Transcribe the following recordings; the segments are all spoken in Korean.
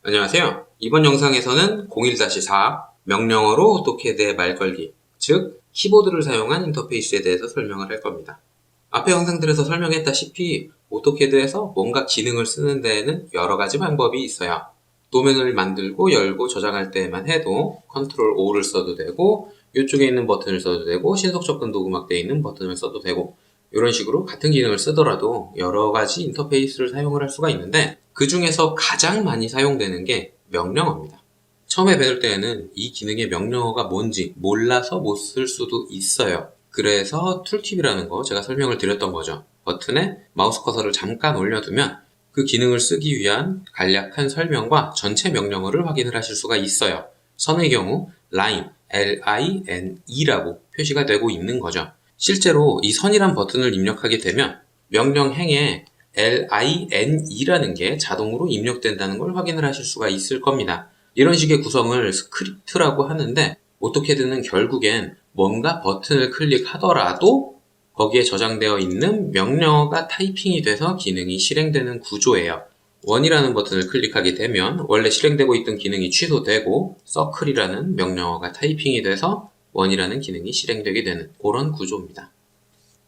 안녕하세요. 이번 영상에서는 01-4 명령어로 오토캐드의 말걸기, 즉 키보드를 사용한 인터페이스에 대해서 설명을 할 겁니다. 앞의 영상들에서 설명했다시피 오토캐드에서 뭔가 기능을 쓰는 데에는 여러 가지 방법이 있어요. 도면을 만들고 열고 저장할 때만 해도 컨트롤 O를 써도 되고, 이쪽에 있는 버튼을 써도 되고, 신속 접근 도구막대에 있는 버튼을 써도 되고, 이런 식으로 같은 기능을 쓰더라도 여러 가지 인터페이스를 사용을 할 수가 있는데, 그 중에서 가장 많이 사용되는 게 명령어입니다. 처음에 배울 때에는 이 기능의 명령어가 뭔지 몰라서 못 쓸 수도 있어요. 그래서 툴팁이라는 거 제가 설명을 드렸던 거죠. 버튼에 마우스 커서를 잠깐 올려두면 그 기능을 쓰기 위한 간략한 설명과 전체 명령어를 확인을 하실 수가 있어요. 선의 경우 line, L-I-N-E라고 표시가 되고 있는 거죠. 실제로 이 선이란 버튼을 입력하게 되면 명령행에 line라는 게 자동으로 입력된다는 걸 확인을 하실 수가 있을 겁니다. 이런 식의 구성을 스크립트라고 하는데, 오토캐드는 결국엔 뭔가 버튼을 클릭하더라도 거기에 저장되어 있는 명령어가 타이핑이 돼서 기능이 실행되는 구조예요. 원이라는 버튼을 클릭하게 되면 원래 실행되고 있던 기능이 취소되고, 서클이라는 명령어가 타이핑이 돼서 원이라는 기능이 실행되게 되는 그런 구조입니다.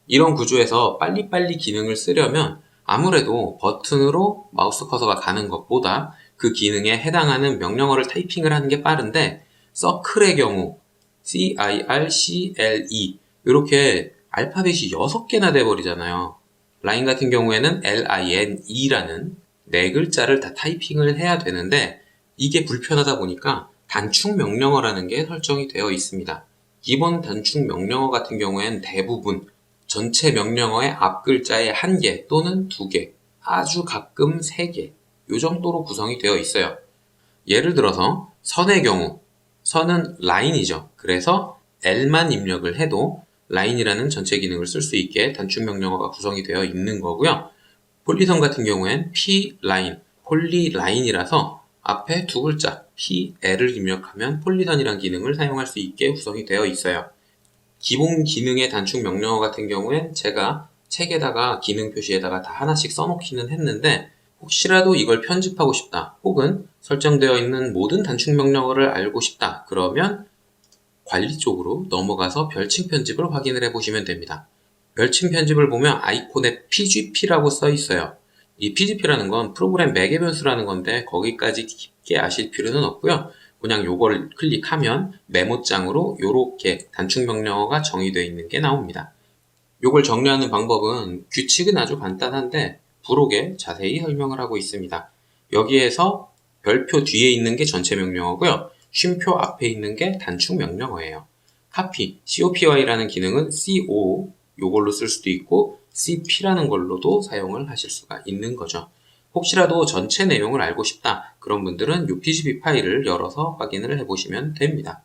이런 구조에서 빨리빨리 기능을 쓰려면 아무래도 버튼으로 마우스 커서가 가는 것보다 그 기능에 해당하는 명령어를 타이핑을 하는 게 빠른데, 서클의 경우 C-I-R-C-L-E 이렇게 알파벳이 6개나 돼버리잖아요. 라인 같은 경우에는 L-I-N-E라는 4글자를 다 타이핑을 해야 되는데, 이게 불편하다 보니까 단축 명령어라는 게 설정이 되어 있습니다. 기본 단축 명령어 같은 경우에는 대부분 전체 명령어의 앞 글자의 1개 또는 2개, 아주 가끔 3개, 이 정도로 구성이 되어 있어요. 예를 들어서 선의 경우, 선은 라인이죠. 그래서 L만 입력을 해도 라인이라는 전체 기능을 쓸 수 있게 단축 명령어가 구성이 되어 있는 거고요. 폴리선 같은 경우엔 P-라인, 폴리라인이라서 앞에 2글자 P-L을 입력하면 폴리선이라는 기능을 사용할 수 있게 구성이 되어 있어요. 기본 기능의 단축 명령어 같은 경우엔 제가 책에다가 기능 표시에다가 다 하나씩 써놓기는 했는데, 혹시라도 이걸 편집하고 싶다 혹은 설정되어 있는 모든 단축 명령어를 알고 싶다 그러면 관리 쪽으로 넘어가서 별칭 편집을 확인을 해보시면 됩니다. 별칭 편집을 보면 아이콘에 PGP라고 써 있어요. 이 PGP라는 건 프로그램 매개 변수라는 건데 거기까지 깊게 아실 필요는 없고요. 그냥 요걸 클릭하면 메모장으로 요렇게 단축 명령어가 정의되어 있는 게 나옵니다. 요걸 정리하는 방법은 규칙은 아주 간단한데 부록에 자세히 설명을 하고 있습니다. 여기에서 별표 뒤에 있는 게 전체 명령어고요. 쉼표 앞에 있는 게 단축 명령어예요. copy, copy라는 기능은 co 요걸로 쓸 수도 있고 cp라는 걸로도 사용을 하실 수가 있는 거죠. 혹시라도 전체 내용을 알고 싶다 그런 분들은 이 PGP 파일을 열어서 확인을 해보시면 됩니다.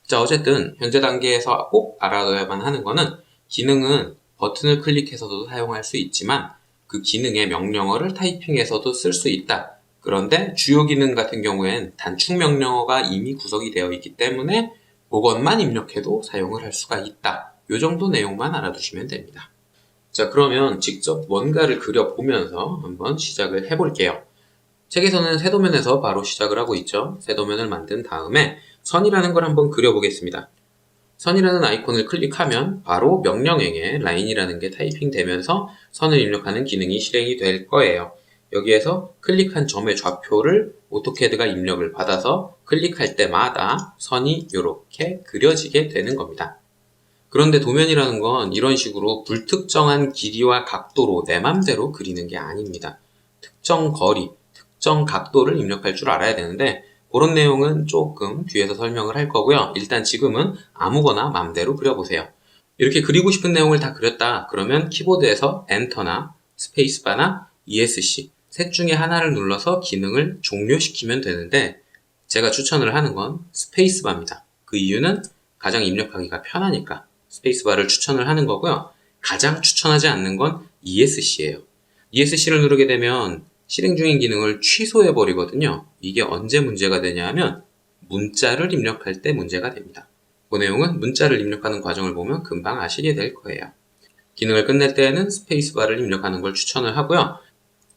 자, 어쨌든 현재 단계에서 꼭 알아둬야만 하는 거는, 기능은 버튼을 클릭해서도 사용할 수 있지만 그 기능의 명령어를 타이핑해서도 쓸 수 있다. 그런데 주요 기능 같은 경우엔 단축 명령어가 이미 구성이 되어 있기 때문에 그것만 입력해도 사용을 할 수가 있다. 이 정도 내용만 알아두시면 됩니다. 자, 그러면 직접 뭔가를 그려보면서 한번 시작을 해볼게요. 책에서는 세도면에서 바로 시작을 하고 있죠. 세도면을 만든 다음에 선이라는 걸 한번 그려보겠습니다. 선이라는 아이콘을 클릭하면 바로 명령행에 라인이라는 게 타이핑 되면서 선을 입력하는 기능이 실행이 될 거예요. 여기에서 클릭한 점의 좌표를 오토캐드가 입력을 받아서 클릭할 때마다 선이 이렇게 그려지게 되는 겁니다. 그런데 도면이라는 건 이런 식으로 불특정한 길이와 각도로 내 맘대로 그리는 게 아닙니다. 특정 거리, 특정 각도를 입력할 줄 알아야 되는데, 그런 내용은 조금 뒤에서 설명을 할 거고요. 일단 지금은 아무거나 맘대로 그려보세요. 이렇게 그리고 싶은 내용을 다 그렸다 그러면 키보드에서 엔터나 스페이스바나 ESC 셋 중에 하나를 눌러서 기능을 종료시키면 되는데, 제가 추천을 하는 건 스페이스바입니다. 그 이유는 가장 입력하기가 편하니까 스페이스바를 추천을 하는 거고요. 가장 추천하지 않는 건 ESC예요. ESC를 누르게 되면 실행 중인 기능을 취소해 버리거든요. 이게 언제 문제가 되냐 하면 문자를 입력할 때 문제가 됩니다. 그 내용은 문자를 입력하는 과정을 보면 금방 아시게 될 거예요. 기능을 끝낼 때에는 스페이스바를 입력하는 걸 추천을 하고요.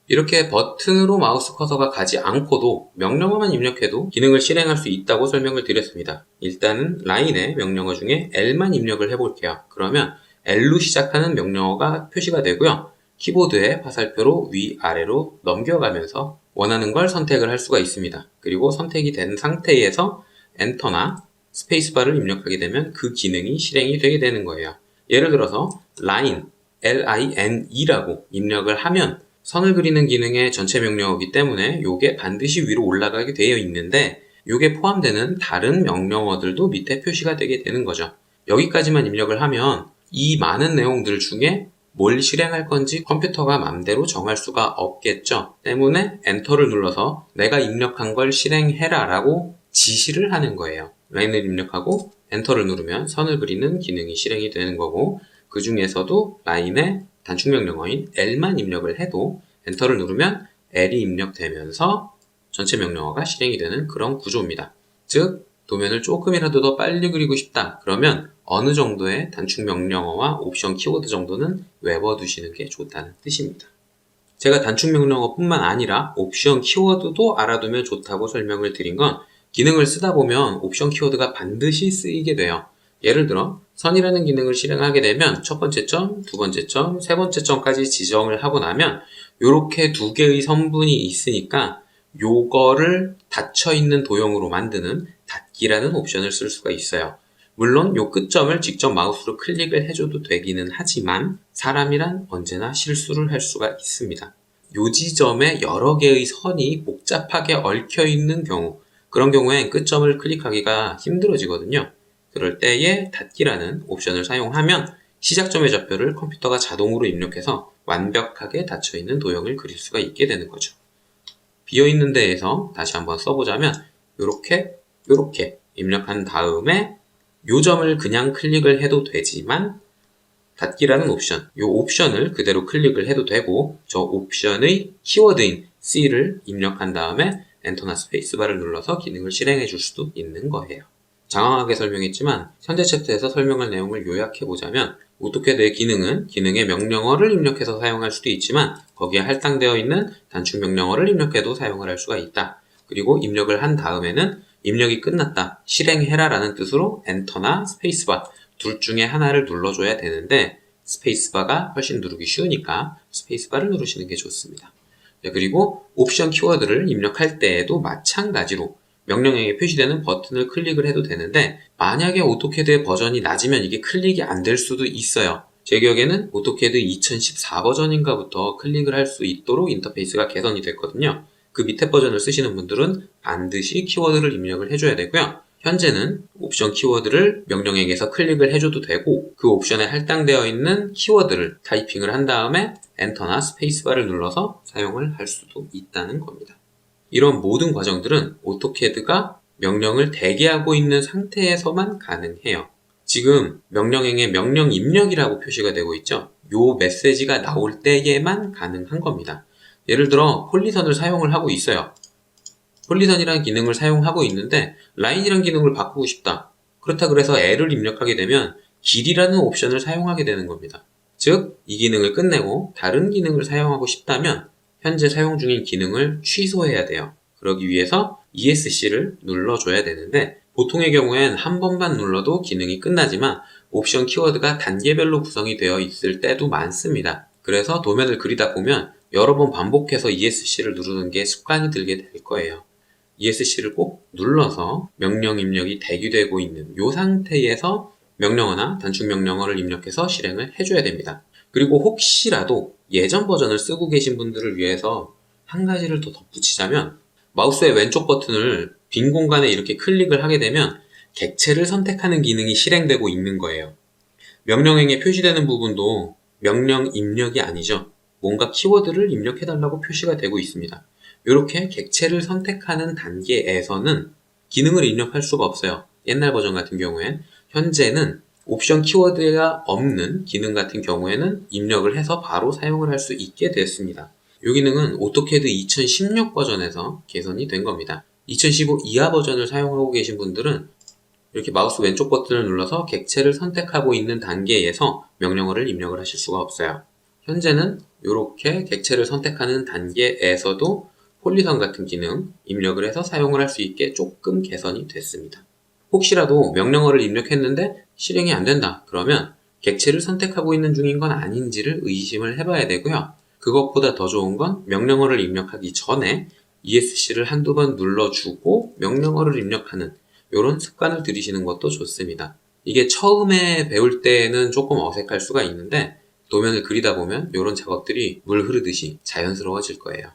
이렇게 버튼으로 마우스 커서가 가지 않고도 명령어만 입력해도 기능을 실행할 수 있다고 설명을 드렸습니다. 일단은 라인의 명령어 중에 L만 입력을 해볼게요. 그러면 L로 시작하는 명령어가 표시가 되고요. 키보드의 화살표로 위아래로 넘겨가면서 원하는 걸 선택을 할 수가 있습니다. 그리고 선택이 된 상태에서 엔터나 스페이스바를 입력하게 되면 그 기능이 실행이 되게 되는 거예요. 예를 들어서 line, Line라고 입력을 하면 선을 그리는 기능의 전체 명령어이기 때문에 이게 반드시 위로 올라가게 되어 있는데 이게 포함되는 다른 명령어들도 밑에 표시가 되게 되는 거죠. 여기까지만 입력을 하면 이 많은 내용들 중에 뭘 실행할 건지 컴퓨터가 맘대로 정할 수가 없겠죠. 때문에 엔터를 눌러서 내가 입력한 걸 실행해라 라고 지시를 하는 거예요. 라인을 입력하고 엔터를 누르면 선을 그리는 기능이 실행이 되는 거고, 그 중에서도 라인의 단축 명령어인 L만 입력을 해도 엔터를 누르면 L이 입력되면서 전체 명령어가 실행이 되는 그런 구조입니다. 즉 도면을 조금이라도 더 빨리 그리고 싶다 그러면 어느 정도의 단축 명령어와 옵션 키워드 정도는 외워두시는 게 좋다는 뜻입니다. 제가 단축 명령어 뿐만 아니라 옵션 키워드도 알아두면 좋다고 설명을 드린 건 기능을 쓰다 보면 옵션 키워드가 반드시 쓰이게 돼요. 예를 들어 선이라는 기능을 실행하게 되면 첫 번째 점, 두 번째 점, 세 번째 점까지 지정을 하고 나면 이렇게 두 개의 선분이 있으니까 요거를 닫혀있는 도형으로 만드는 닫기라는 옵션을 쓸 수가 있어요. 물론 요 끝점을 직접 마우스로 클릭을 해줘도 되기는 하지만 사람이란 언제나 실수를 할 수가 있습니다. 요 지점에 여러 개의 선이 복잡하게 얽혀있는 경우, 그런 경우엔 끝점을 클릭하기가 힘들어지거든요. 그럴 때에 닫기라는 옵션을 사용하면 시작점의 좌표를 컴퓨터가 자동으로 입력해서 완벽하게 닫혀있는 도형을 그릴 수가 있게 되는 거죠. 비어있는 데에서 다시 한번 써보자면 이렇게 입력한 다음에 요 점을 그냥 클릭을 해도 되지만 닫기라는 옵션, 이 옵션을 그대로 클릭을 해도 되고 저 옵션의 키워드인 C를 입력한 다음에 엔터나 스페이스바를 눌러서 기능을 실행해 줄 수도 있는 거예요. 장황하게 설명했지만 현재 챕터에서 설명할 내용을 요약해보자면 오토캐드의 기능은 기능의 명령어를 입력해서 사용할 수도 있지만 거기에 할당되어 있는 단축 명령어를 입력해도 사용을 할 수가 있다. 그리고 입력을 한 다음에는 입력이 끝났다, 실행해라 라는 뜻으로 엔터나 스페이스바 둘 중에 하나를 눌러줘야 되는데 스페이스바가 훨씬 누르기 쉬우니까 스페이스바를 누르시는 게 좋습니다. 그리고 옵션 키워드를 입력할 때에도 마찬가지로 명령형에 표시되는 버튼을 클릭을 해도 되는데 만약에 오토캐드의 버전이 낮으면 이게 클릭이 안 될 수도 있어요. 제 기억에는 오토캐드 2014 버전인가부터 클릭을 할 수 있도록 인터페이스가 개선이 됐거든요. 그 밑에 버전을 쓰시는 분들은 반드시 키워드를 입력을 해줘야 되고요. 현재는 옵션 키워드를 명령에게서 클릭을 해줘도 되고 그 옵션에 할당되어 있는 키워드를 타이핑을 한 다음에 엔터나 스페이스바를 눌러서 사용을 할 수도 있다는 겁니다. 이런 모든 과정들은 오토캐드가 명령을 대기하고 있는 상태에서만 가능해요. 지금 명령행의 명령 입력이라고 표시가 되고 있죠. 요 메시지가 나올 때에만 가능한 겁니다. 예를 들어 폴리선을 사용을 하고 있어요. 폴리선이라는 기능을 사용하고 있는데 라인이라는 기능을 바꾸고 싶다. 그렇다 그래서 L을 입력하게 되면 길이라는 옵션을 사용하게 되는 겁니다. 즉, 이 기능을 끝내고 다른 기능을 사용하고 싶다면 현재 사용 중인 기능을 취소해야 돼요. 그러기 위해서 ESC를 눌러줘야 되는데 보통의 경우엔 한 번만 눌러도 기능이 끝나지만 옵션 키워드가 단계별로 구성이 되어 있을 때도 많습니다. 그래서 도면을 그리다 보면 여러 번 반복해서 ESC를 누르는 게 습관이 들게 될 거예요. ESC를 꼭 눌러서 명령 입력이 대기되고 있는 이 상태에서 명령어나 단축 명령어를 입력해서 실행을 해줘야 됩니다. 그리고 혹시라도 예전 버전을 쓰고 계신 분들을 위해서 한 가지를 더 덧붙이자면 마우스의 왼쪽 버튼을 빈 공간에 이렇게 클릭을 하게 되면 객체를 선택하는 기능이 실행되고 있는 거예요. 명령행에 표시되는 부분도 명령 입력이 아니죠. 뭔가 키워드를 입력해달라고 표시가 되고 있습니다. 이렇게 객체를 선택하는 단계에서는 기능을 입력할 수가 없어요. 옛날 버전 같은 경우엔 현재는 옵션 키워드가 없는 기능 같은 경우에는 입력을 해서 바로 사용을 할 수 있게 됐습니다. 이 기능은 오토캐드 2016 버전에서 개선이 된 겁니다. 2015 이하 버전을 사용하고 계신 분들은 이렇게 마우스 왼쪽 버튼을 눌러서 객체를 선택하고 있는 단계에서 명령어를 입력을 하실 수가 없어요. 현재는 이렇게 객체를 선택하는 단계에서도 폴리선 같은 기능 입력을 해서 사용을 할 수 있게 조금 개선이 됐습니다. 혹시라도 명령어를 입력했는데 실행이 안 된다. 그러면 객체를 선택하고 있는 중인 건 아닌지를 의심을 해봐야 되고요. 그것보다 더 좋은 건 명령어를 입력하기 전에 ESC를 한두 번 눌러주고 명령어를 입력하는 이런 습관을 들이시는 것도 좋습니다. 이게 처음에 배울 때는 조금 어색할 수가 있는데 도면을 그리다 보면 이런 작업들이 물 흐르듯이 자연스러워질 거예요.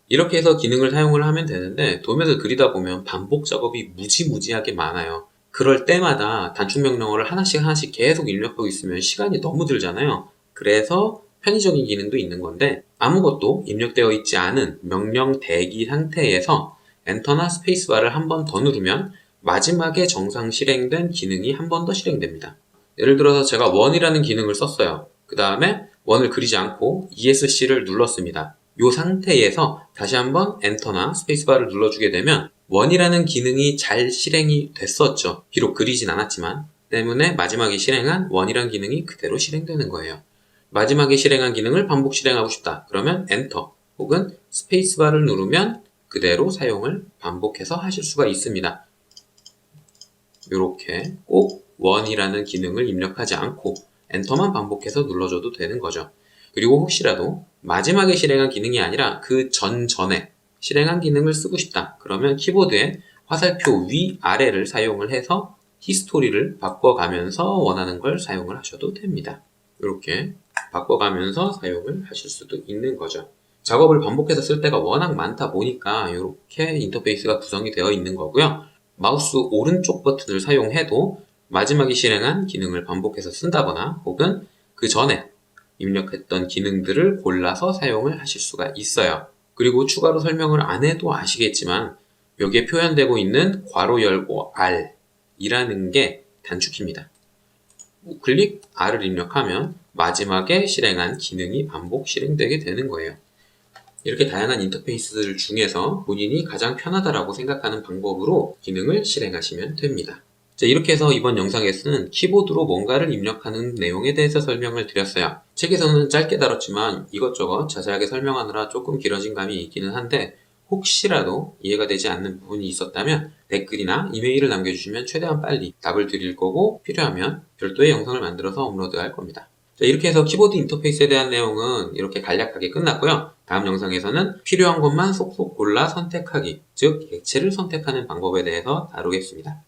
이렇게 해서 기능을 사용을 하면 되는데 도면을 그리다 보면 반복 작업이 무지무지하게 많아요. 그럴 때마다 단축 명령어를 하나씩 계속 입력하고 있으면 시간이 너무 들잖아요. 그래서 편의적인 기능도 있는 건데 아무것도 입력되어 있지 않은 명령 대기 상태에서 엔터나 스페이스바를 한 번 더 누르면 마지막에 정상 실행된 기능이 한 번 더 실행됩니다. 예를 들어서 제가 원이라는 기능을 썼어요. 그 다음에 원을 그리지 않고 ESC를 눌렀습니다. 이 상태에서 다시 한번 엔터나 스페이스바를 눌러주게 되면 원이라는 기능이 잘 실행이 됐었죠. 비록 그리진 않았지만 때문에 마지막에 실행한 원이라는 기능이 그대로 실행되는 거예요. 마지막에 실행한 기능을 반복 실행하고 싶다. 그러면 엔터 혹은 스페이스바를 누르면 그대로 사용을 반복해서 하실 수가 있습니다. 이렇게 꼭 원이라는 기능을 입력하지 않고 엔터만 반복해서 눌러줘도 되는 거죠. 그리고 혹시라도 마지막에 실행한 기능이 아니라 그 전에 실행한 기능을 쓰고 싶다. 그러면 키보드에 화살표 위아래를 사용을 해서 히스토리를 바꿔가면서 원하는 걸 사용을 하셔도 됩니다. 이렇게 바꿔가면서 사용을 하실 수도 있는 거죠. 작업을 반복해서 쓸 때가 워낙 많다 보니까 이렇게 인터페이스가 구성이 되어 있는 거고요. 마우스 오른쪽 버튼을 사용해도 마지막에 실행한 기능을 반복해서 쓴다거나 혹은 그 전에 입력했던 기능들을 골라서 사용을 하실 수가 있어요. 그리고 추가로 설명을 안 해도 아시겠지만 여기에 표현되고 있는 괄호 열고 R 이라는 게 단축키입니다. 우클릭 R을 입력하면 마지막에 실행한 기능이 반복 실행되게 되는 거예요. 이렇게 다양한 인터페이스들 중에서 본인이 가장 편하다라고 생각하는 방법으로 기능을 실행하시면 됩니다. 자, 이렇게 해서 이번 영상에서는 키보드로 뭔가를 입력하는 내용에 대해서 설명을 드렸어요. 책에서는 짧게 다뤘지만 이것저것 자세하게 설명하느라 조금 길어진 감이 있기는 한데 혹시라도 이해가 되지 않는 부분이 있었다면 댓글이나 이메일을 남겨주시면 최대한 빨리 답을 드릴 거고 필요하면 별도의 영상을 만들어서 업로드할 겁니다. 자, 이렇게 해서 키보드 인터페이스에 대한 내용은 이렇게 간략하게 끝났고요. 다음 영상에서는 필요한 것만 쏙쏙 골라 선택하기, 즉 객체를 선택하는 방법에 대해서 다루겠습니다.